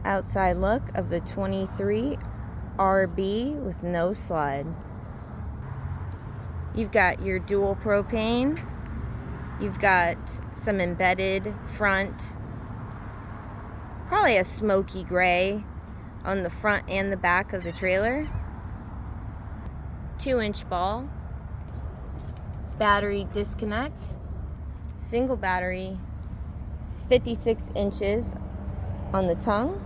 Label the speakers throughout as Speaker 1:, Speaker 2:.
Speaker 1: outside look of the 23RB with no slide. You've got your dual propane. You've got some embedded front, probably a smoky gray on the front and the back of the trailer. 2-inch ball. Battery disconnect. Single battery. 56 inches on the tongue.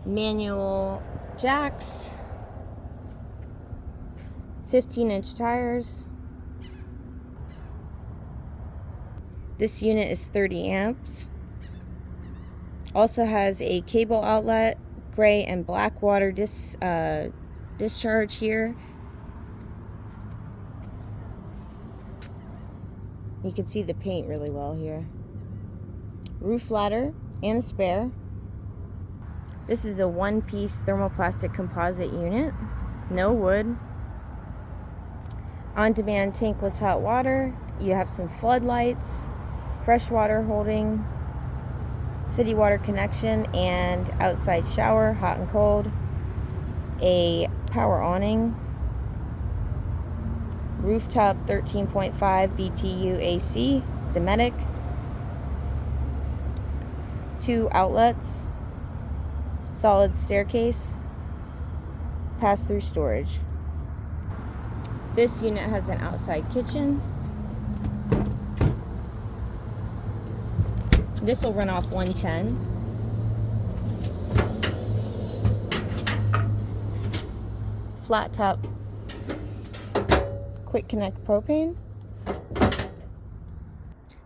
Speaker 1: Manual jacks. 15-inch tires. This unit is 30 amps. Also has a cable outlet, gray and black water discharge here. You can see the paint really well here. Roof ladder and a spare. This is a one-piece thermoplastic composite unit. No wood. On-demand tankless hot water. You have some floodlights, freshwater holding, city water connection, and outside shower, hot and cold. A power awning. Rooftop 13.5 BTU AC, Dometic. 2 outlets. Solid staircase. Pass-through storage. This unit has an outside kitchen. This will run off 110. Flat top quick connect propane.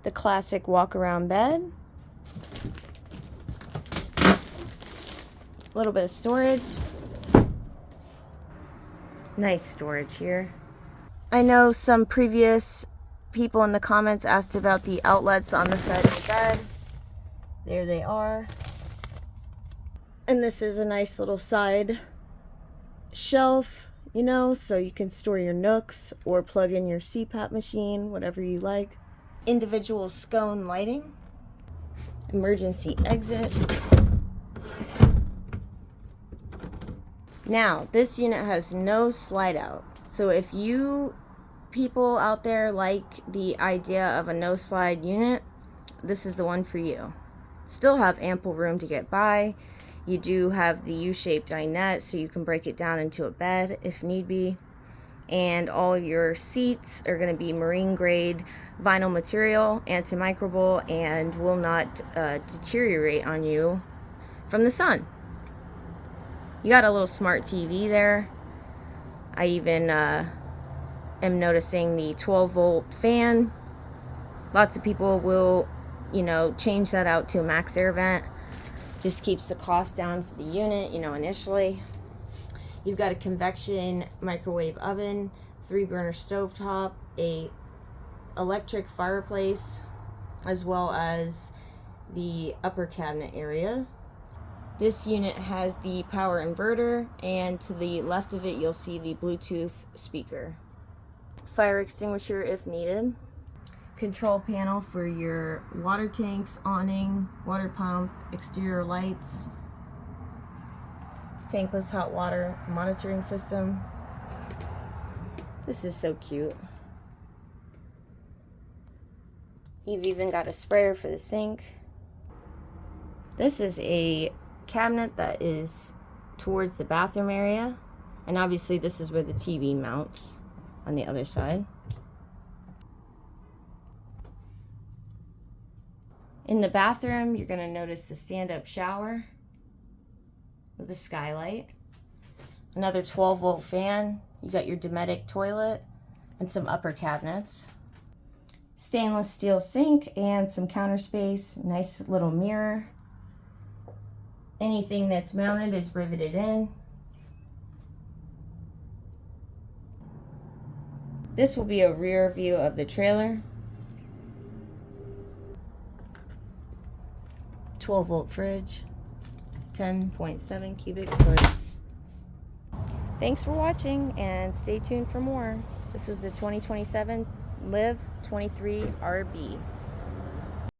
Speaker 1: The classic walk around bed. A little bit of storage. Nice storage here. I know some previous people in the comments asked about the outlets on the side of the bed. There they are. And this is a nice little side shelf, you know, so you can store your nooks or plug in your CPAP machine, whatever you like. Individual scone lighting. Emergency exit. Now, this unit has no slide out. So if you people out there like the idea of a no slide unit, this is the one for you. Still have ample room to get by. You do have the U-shaped dinette, so you can break it down into a bed if need be. And all your seats are going to be marine grade vinyl material, antimicrobial, and will not deteriorate on you from the sun. You got a little smart TV there. I even am noticing the 12-volt fan. Lots of people will, you know, change that out to a max air vent. Just keeps the cost down for the unit, you know, initially. You've got a convection microwave oven, 3-burner stovetop, a electric fireplace, as well as the upper cabinet area. This unit has the power inverter, and to the left of it you'll see the Bluetooth speaker. Fire extinguisher if needed. Control panel for your water tanks, awning, water pump, exterior lights. Tankless hot water monitoring system. This is so cute. You've even got a sprayer for the sink. This is a cabinet that is towards the bathroom area, and obviously this is where the TV mounts on the other side. In the bathroom, you're going to notice the stand-up shower with a skylight, another 12-volt fan. You got your Dometic toilet and some upper cabinets, stainless steel sink and some counter space, nice little mirror. Anything that's mounted is riveted in. This will be a rear view of the trailer. 12-volt fridge, 10.7 cubic foot. Thanks for watching, and stay tuned for more. This was the 2027 Liv 23Rb.